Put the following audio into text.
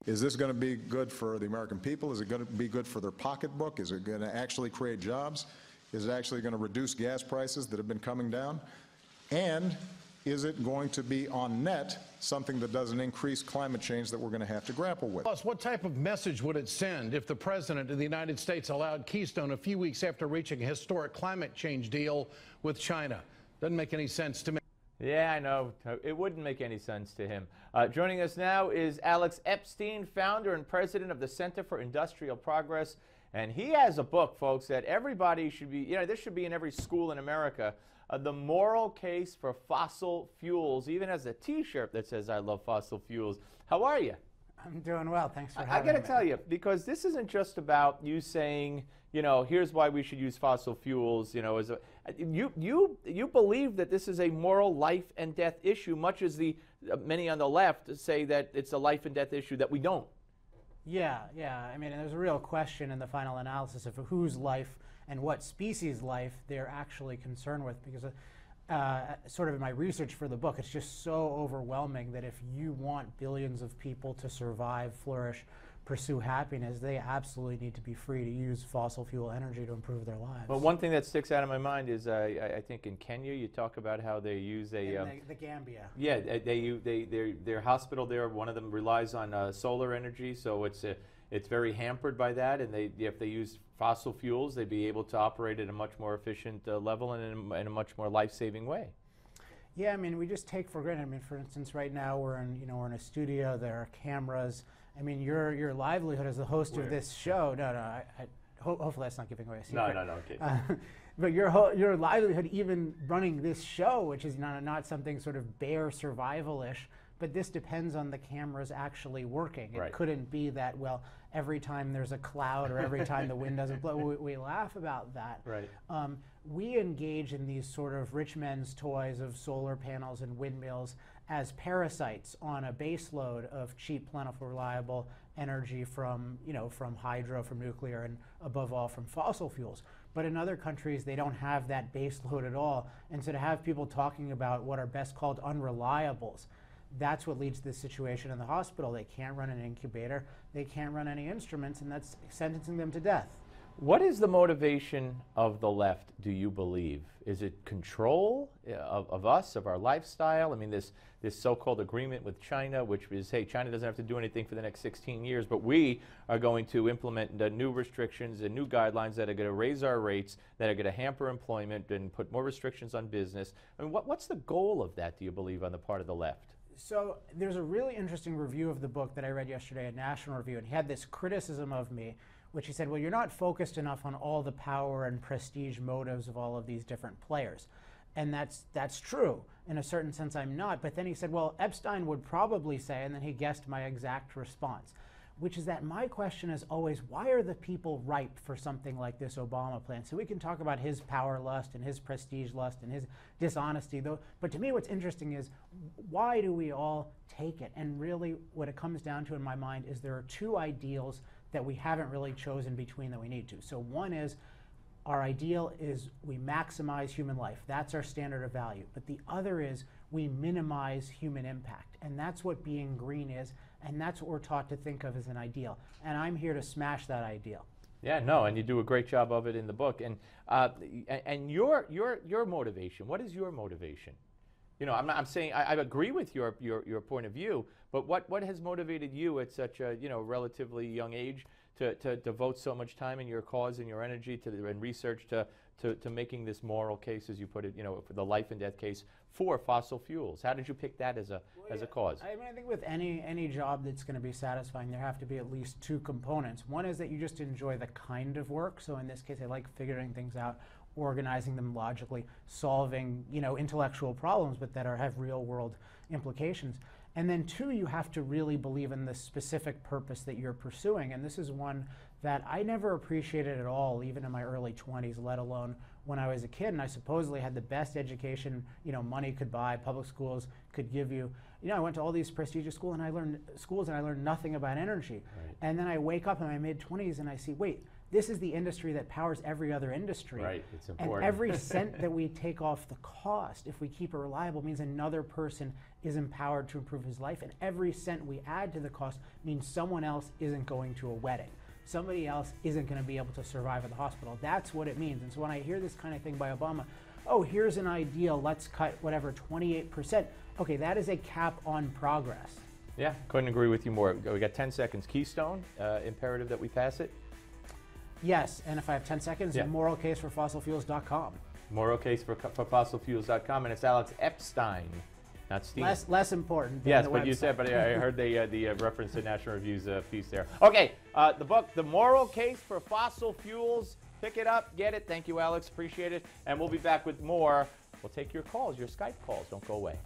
Is this going to be good for the American people? Is it going to be good for their pocketbook? Is it going to actually create jobs? Is it actually going to reduce gas prices that have been coming down? And is it going to be on net something that doesn't increase climate change that we're going to have to grapple with? Plus, what type of message would it send if the President of the United States allowed Keystone a few weeks after reaching a historic climate change deal with China? Doesn't make any sense to me. Yeah, I know. It wouldn't make any sense to him. Joining us now is Alex Epstein, founder and president of the Center for Industrial Progress. And he has a book, folks, that everybody should be, this should be in every school in America. The Moral Case for Fossil Fuels. Even has a T-shirt that says, "I love fossil fuels." How are you? I'm doing well. Thanks for having me. I got to tell you, because this isn't just about you saying, here's why we should use fossil fuels. You believe that this is a moral life and death issue, much as the many on the left say that it's a life and death issue that we don't. Yeah. I mean, there's a real question in the final analysis of whose life and what species life they're actually concerned with, because sort of in my research for the book, it's just so overwhelming that if you want billions of people to survive, flourish, pursue happiness, they absolutely need to be free to use fossil fuel energy to improve their lives. Well, one thing that sticks out of my mind is I think in Kenya you talk about how they use the Gambia. Yeah, their hospital there, one of them relies on solar energy, so it's very hampered by that, and if they use fossil fuels, they'd be able to operate at a much more efficient level and in a much more life-saving way. Yeah, I mean, we just take for granted. I mean, for instance, right now we're in a studio. There are cameras. I mean, your livelihood as the host of this show. Hopefully that's not giving away a secret. No, okay. But your livelihood, even running this show, which is not something sort of bare survival-ish, but this depends on the cameras actually working. It couldn't be that, well, every time there's a cloud or every time the wind doesn't blow. We laugh about that. Right. We engage in these sort of rich men's toys of solar panels and windmills as parasites on a base load of cheap, plentiful, reliable energy from hydro, from nuclear, and above all from fossil fuels. But in other countries, they don't have that base load at all. And so to have people talking about what are best called unreliables, that's what leads to this situation in the hospital. They can't run an incubator, they can't run any instruments, and that's sentencing them to death. What is the motivation of the left, do you believe? Is it control of us, of our lifestyle? I mean, this so-called agreement with China, which is, hey, China doesn't have to do anything for the next 16 years, but we are going to implement new restrictions and new guidelines that are going to raise our rates, that are going to hamper employment and put more restrictions on business. I mean, what's the goal of that, do you believe, on the part of the left? So there's a really interesting review of the book that I read yesterday, a national review, and he had this criticism of me, which he said, well, you're not focused enough on all the power and prestige motives of all of these different players. And that's true. In a certain sense, I'm not. But then he said, well, Epstein would probably say, and then he guessed my exact response, which is that my question is always, why are the people ripe for something like this Obama plan? So we can talk about his power lust and his prestige lust and his dishonesty, though. But to me, what's interesting is, why do we all take it? And really, what it comes down to in my mind is there are two ideals that we haven't really chosen between that we need to. So one is, our ideal is we maximize human life. That's our standard of value. But the other is we minimize human impact. And that's what being green is. And that's what we're taught to think of as an ideal. And I'm here to smash that ideal. Yeah, no, and you do a great job of it in the book. And your motivation, what is your motivation? I'm saying I agree with your point of view, but what has motivated you at such a relatively young age to devote so much time in your cause and your energy and research to making this moral case, as you put it, for the life and death case for fossil fuels? How did you pick that as a cause? I mean, I think with any job that's going to be satisfying, there have to be at least two components. One is that you just enjoy the kind of work. So in this case, I like figuring things out, organizing them logically, solving intellectual problems, but that have real world implications. And then two, you have to really believe in the specific purpose that you're pursuing. And this is one that I never appreciated at all, even in my early 20s, let alone when I was a kid. And I supposedly had the best education money could buy, public schools could give you. I went to all these prestigious schools and I learned nothing about energy. Right. And then I wake up in my mid-20s and I see, wait, This is the industry that powers every other industry. Right, it's And important. every cent that we take off the cost, if we keep it reliable, means another person is empowered to improve his life. And every cent we add to the cost means someone else isn't going to a wedding. Somebody else isn't going to be able to survive at the hospital. That's what it means. And so when I hear this kind of thing by Obama, oh, here's an idea, let's cut whatever, 28%. Okay, that is a cap on progress. Yeah, couldn't agree with you more. We got 10 seconds. Keystone, imperative that we pass it. Yes, and if I have 10 seconds, Yeah. moralcaseforfossilfuels.com. Moralcaseforfossilfuels.com, and it's Alex Epstein, not Steve. Less important than Yes, the but you website. said, but I heard the reference to National Review's piece there. Okay, the book, The Moral Case for Fossil Fuels. Pick it up, get it. Thank you, Alex. Appreciate it. And we'll be back with more. We'll take your calls, your Skype calls. Don't go away.